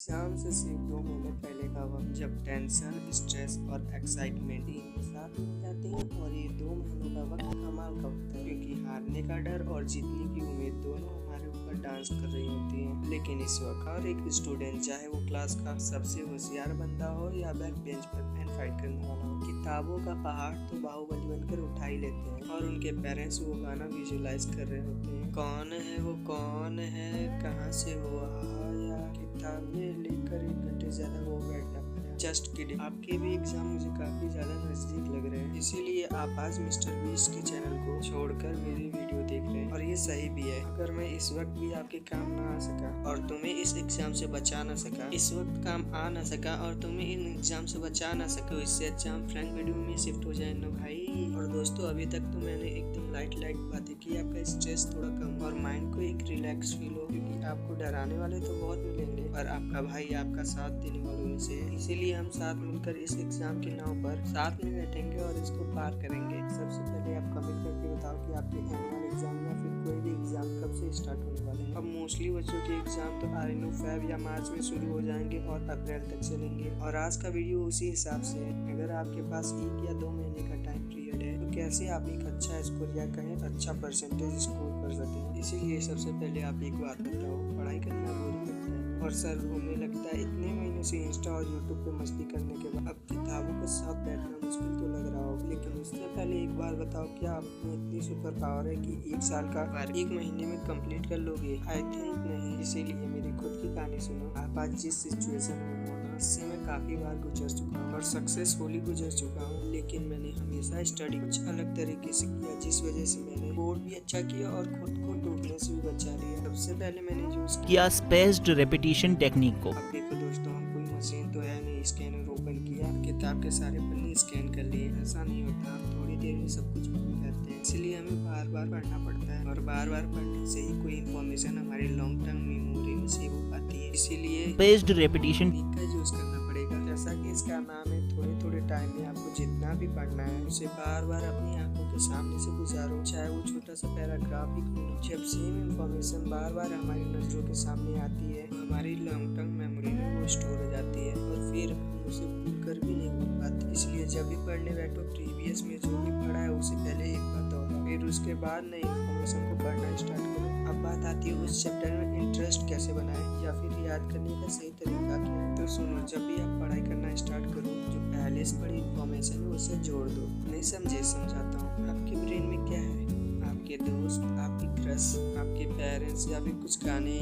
Exam से सिर्फ 2 महीने पहले का वक्त, जब टेंशन, स्ट्रेस और एक्साइटमेंट एक साथ मिल जाते हैं। और ये 2 महीनों का वक्त कमाल का होता है, क्योंकि हारने का डर और जीतने की उम्मीद दोनों हमारे ऊपर डांस कर रही होती हैं। लेकिन इस वक्त हर एक स्टूडेंट, चाहे वो क्लास का सबसे होशियार बंदा हो या बैक बेंच पर पेन फाइट करने वाला हो, किताबों का पहाड़ तो बाहुबली बनकर उठा ही लेते हैं। और उनके पेरेंट्स वो गाना विजुलाइज कर रहे होते हैं। कौन है वो, कौन है, कहाँ से वो आया, किताबें लेकर 1 घंटे ज्यादा वो बैठना पड़ा। जस्ट किडिंग, आपके भी एग्जाम मुझे काफी ज्यादा नजदीक लग रहे हैं, इसीलिए आप आज मिस्टर बीस्ट के चैनल को छोड़कर मेरी वीडियो देख रहे हैं। और ये सही भी है। अगर मैं इस वक्त भी आपके काम ना आ सका और तुम्हें इस एग्जाम से बचा ना सका, इस वक्त काम आ ना सका और तुम्हें इन एग्जाम से बचा ना सको, इससे अच्छा हम फ्रैंक वीडियो में शिफ्ट हो जाए ना भाई। और दोस्तों, अभी तक तो मैंने एकदम लाइट बातें की, आपका स्ट्रेस थोड़ा कम और माइंड को एक रिलैक्स फील हो, क्योंकि आपको डराने वाले तो बहुत मिलेंगे और आपका भाई आपका साथ देने वालों में से है। इसीलिए हम साथ मिलकर इस एग्जाम की नाव पर साथ में बैठेंगे और इसको पार करेंगे। सबसे पहले आप कमेंट करके बताओ कि आपके एनुअल एग्जाम या फिर कोई भी एग्जाम कब से स्टार्ट होने वाले हैं। अब मोस्टली बच्चों के एग्जाम तो फेब या मार्च में शुरू हो जाएंगे और अप्रैल तक चलेंगे। और आज का वीडियो उसी हिसाब से है। अगर आपके पास 1 या 2 महीने का टाइम पीरियड है तो कैसे आप एक अच्छा स्कोर या कहें अच्छा परसेंटेज स्कोर कर सकते हैं। इसीलिए सबसे पहले आप एक बात बताओ, पढ़ाई करना बोरिंग लगता है और सर घूमने लगता है। इतने महीनों से इंस्टा और यूट्यूब पे मस्ती करने के बाद अब किताबों के साथ बैठना मुश्किल तो लग रहा हो, लेकिन उससे पहले एक बार बताओ, क्या आप में इतनी सुपर पावर है कि 1 साल का 1 महीने में कंप्लीट कर लोगे? आई थिंक नहीं। इसीलिए मेरी खुद की कहानी सुनो। आप आज जिस सिचुएशन में हो ना, इससे मैं काफी बार गुजर चुका हूँ और सक्सेसफुली गुजर चुका हूँ। लेकिन मैंने हमेशा स्टडी कुछ अलग तरीके से किया, जिस वजह से मैंने बोर्ड भी अच्छा किया और खुद को टूटने से भी बचा लिया। सबसे पहले मैंने यूज किया स्पेस्ड रेपिटेशन टेक्निक को। अब देखो दोस्तों, हम कोई मशीन तो है नहीं, स्कैनर ओपन किया, किताब के सारे पन्ने स्कैन कर लिए। ऐसा नहीं होता, हम थोड़ी देर में सब कुछ भूल जाते हैं। इसलिए हमें बार बार पढ़ना पड़ता है और बार बार पढ़ने से ही कोई इन्फॉर्मेशन हमारी लॉन्ग टर्म मेमोरी में सेव हो पाती है। इसीलिए स्पेस्ड रेपिटेशन का यूज करना पड़ेगा। जैसा कि इसका नाम है, थोड़े थोड़े टाइम में आपको जितना भी पढ़ना है उसे बार बार अपनी आंखों के सामने से गुजारो, चाहे वो छोटा सा पैराग्राफ ही क्यों न। जब सेम इन्फॉर्मेशन बार बार हमारी नजरों के सामने आती है, हमारी लॉन्ग टर्म मेमोरी में वो स्टोर हो जाती है और फिर हम उसे भूल कर भी नहीं भूल पाते। इसलिए जब भी पढ़ने बैठो, प्रीवियस में जो भी पढ़ा है उसे पहले एक बार दोहराओ, फिर उसके बाद नई इन्फॉर्मेशन को पढ़ना स्टार्ट करो। अब बात आती है उस चैप्टर में इंटरेस्ट कैसे बनाएं या फिर याद करने का सही तरीका क्या है। तो सुनो, जब भी आप पढ़ाई करना स्टार्ट करो, जो पहले से पढ़ी इन्फॉर्मेशन है उसे जोड़ दो। नहीं समझे? समझाता हूँ। आपके ब्रेन में क्या है? आपके दोस्त, आपकी क्रश, आपके पेरेंट्स या फिर कुछ गाने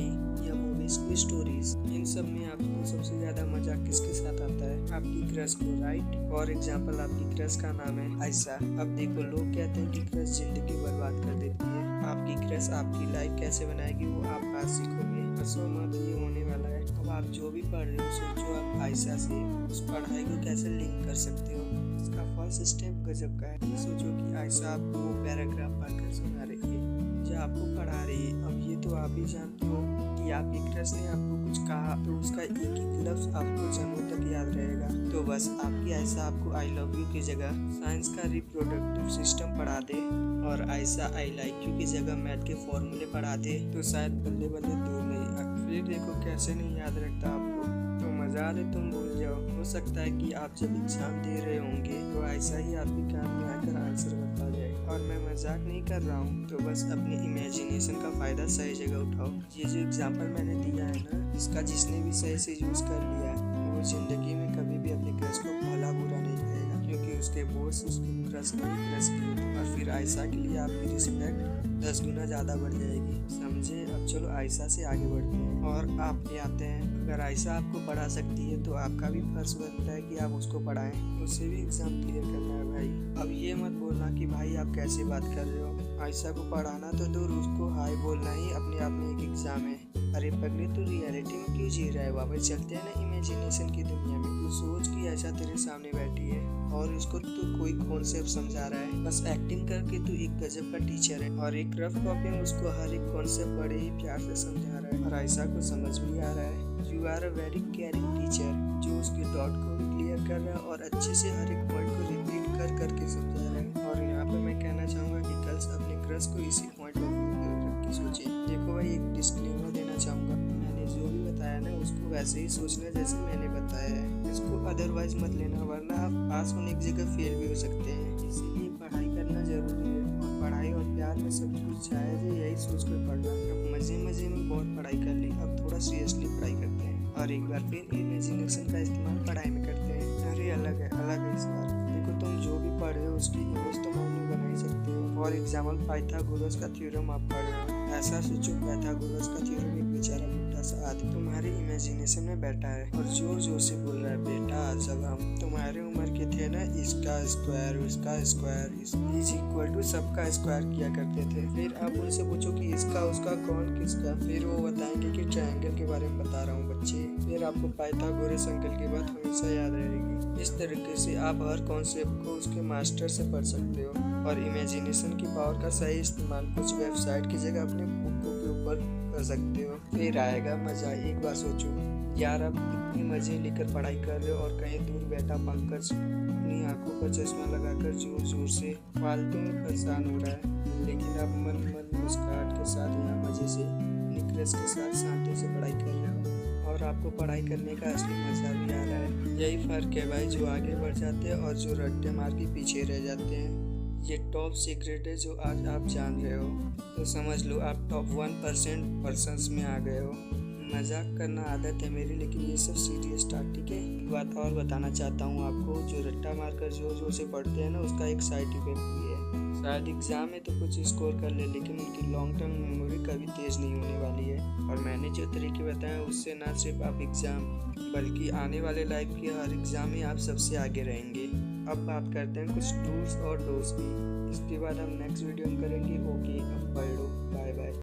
या मूवीज की स्टोरीज, इन सब में आपको सबसे ज्यादा मजा किसके साथ आता है? आपकी क्रश को, राइट? फॉर एग्जाम्पल, आपकी क्रश का नाम है आयशा। अब देखो, लोग कहते हैं कि क्रश जिंदगी बर्बाद कर देती है। आपकी क्रश आपकी लाइफ कैसे बनाएगी वो आप आज सीखोगे। हंसो मत, ये होने वाला है। अब आप जो भी पढ़ रहे हो, सोचो आप आयशा से उस पढ़ाई को कैसे लिंक कर सकते हो। इसका फर्स्ट स्टेप गजब का है। सोचो कि आयशा आपको वो पैराग्राफ पढ़कर सुना रही है जो आपको पढ़ा रही है। अब ये तो आप ही जानते हो कि आपकी क्रश ने आपको कुछ कहा तो उसका एक एक लफ्ज आपको जन्मों तक याद रहेगा। तो बस आपकी आयशा आपको आई लव यू की जगह साइंस का रिप्रोडक्टिव सिस्टम पढ़ा दे और आयशा आई लाइक यू की जगह मैथ के फॉर्मूले पढ़ा दे, तो शायद बल्ले बल्ले दूर नहीं। फिर देखो कैसे नहीं याद रखता आपको। तो मजा आ तुम भूल जाओ। हो सकता है कि आप जब एग्जाम दे रहे होंगे तो ऐसा ही आपके कान में आकर आंसर बता जाए। और मैं मजाक नहीं कर रहा हूँ, तो बस अपनी इमेजिनेशन का फायदा सही जगह उठाओ। ये जो एग्जाम्पल मैंने दिया है ना, इसका जिसने भी सही से यूज कर लिया है वो जिंदगी में कभी भी अपने क्रश को भला बुरा नहीं कहेगा, क्योंकि उसके बोर्ड्स उसकी क्रश को क्रश की। और फिर आयशा के लिए आपकी रिस्पेक्ट 10 गुना ज्यादा बढ़ जाएगी। समझे? अब चलो आयशा से आगे बढ़ते हैं और आप ले आते हैं। अगर आयशा आपको पढ़ा सकती है तो आपका भी फर्ज बनता है कि आप उसको पढ़ाएं। उसे भी एग्जाम क्लियर करना है भाई। अब ये मत बोलना कि भाई आप कैसे बात कर रहे हो, आयशा को पढ़ाना तो दूर, उसको हाय बोलना ही अपने आप में एक एग्जाम है। अरे पगले, तू रियलिटी में क्यों जी रहा है? वापस चलते हैं ना इमेजिनेशन की दुनिया में। तू सोच कि आयशा तेरे सामने बैठी है और उसको तू कोई कॉन्सेप्ट समझा रहा है। बस एक्टिंग करके तू एक गजब का टीचर है और एक रफ कॉपी में उसको हर एक कॉन्सेप्ट बड़े ही प्यार से समझा रहा है और आयशा को समझ भी आ रहा है। You are a very caring teacher, जो उसके डाउट को भी क्लियर कर रहा है और अच्छे से हर एक पॉइंट को रिपीट कर करके समझा रहा है। और यहाँ पे मैं कहना चाहूँगा कि गर्ल्स अपने क्रश को इसी पॉइंट ऑफ व्यू रख के सोचे। देखो भाई, एक डिस्क्लेमर देना चाहूँगा, मैंने जो भी बताया बताया ना उसको वैसे ही सोचना जैसे मैंने बताया है। इसको अदरवाइज मत लेना, वरना आप पास होने की जगह फेल भी हो सकते हैं। इसीलिए पढ़ाई करना जरूरी है, और पढ़ाई और प्यार में सब कुछ जायज है, यही सोच कर पढ़ना। अब मजे मजे में बहुत पढ़ाई कर ली, अब थोड़ा सीरियसली पढ़ाई करते हैं और एक बार फिर इमेजिनेशन का इस्तेमाल पढ़ाई में करते हैं। अरे अलग है इस बार। देखो तुम जो भी पढ़ रहे हो उसकी इमेज तो मालूम बना ही सकते हो। फॉर एग्जाम्पल पाइथागोरस का थ्योरम आप पढ़ रहे हो, ऐसा सोचो पाइथागोरस का थ्योरम एक बेचारा बुढ़ा सा आदमी तुम्हारी इमेजिनेशन में बैठा है और जोर जोर से बोल रहा है, बेटा जब हम तुम्हारे उम्र के थे ना, इसका स्क्वायर उसका स्क्वायर इज इक्वल टू सबका स्क्वायर किया करते थे। फिर आप उनसे पूछो कि इसका उसका कौन किसका, फिर वो बताएंगे कि ट्रायंगल के बारे में बता रहा हूँ बच्चे। फिर आपको पाइथागोरस अंकल की बात हमेशा याद रहेगी। इस तरीके से आप हर कॉन्सेप्ट को उसके मास्टर से पढ़ सकते हो और इमेजिनेशन की पावर का सही इस्तेमाल कुछ वेबसाइट की जगह अपने बुक के ऊपर कर सकते हो, फिर आएगा मजा। एक बार सोचो यार, आप इतनी मजे लेकर पढ़ाई कर रहे हो और कहीं दूर बैठा पंकज अपनी आंखों पर चश्मा लगाकर जोर जोर से फालतू में परेशान हो रहा है, लेकिन आप मन मुस्कुराहट के साथ यहाँ मजे से निकरस के साथ शांति से पढ़ाई कर रहे हो और आपको पढ़ाई करने का असली मजा भी आ रहा है। यही फर्क है भाई, जो आगे बढ़ जाते हैं और जो रट्टे मार के पीछे रह जाते हैं। ये टॉप सीक्रेट है जो आज आप जान रहे हो, तो समझ लो आप टॉप 1% पर्सन्स में आ गए हो। मजाक करना आदत है मेरी, लेकिन ये सब सीरियस था, ठीक है। एक बात और बताना चाहता हूँ आपको, जो रट्टा मारकर जोर जोर से पढ़ते हैं ना, उसका एक साइड इफेक्ट भी है। शायद एग्जाम में तो कुछ स्कोर कर ले, लेकिन उनकी लॉन्ग टर्म मेमोरी कभी तेज नहीं होने वाली है। और मैंने जो तरीके बताए उससे ना सिर्फ आप एग्जाम बल्कि आने वाले लाइफ के हर एग्जाम में आप सबसे आगे रहेंगे। अब बात करते हैं कुछ डूज और डोज की, इसके बाद हम नेक्स्ट वीडियो में करेंगे। ओके, अब पढ़ लो।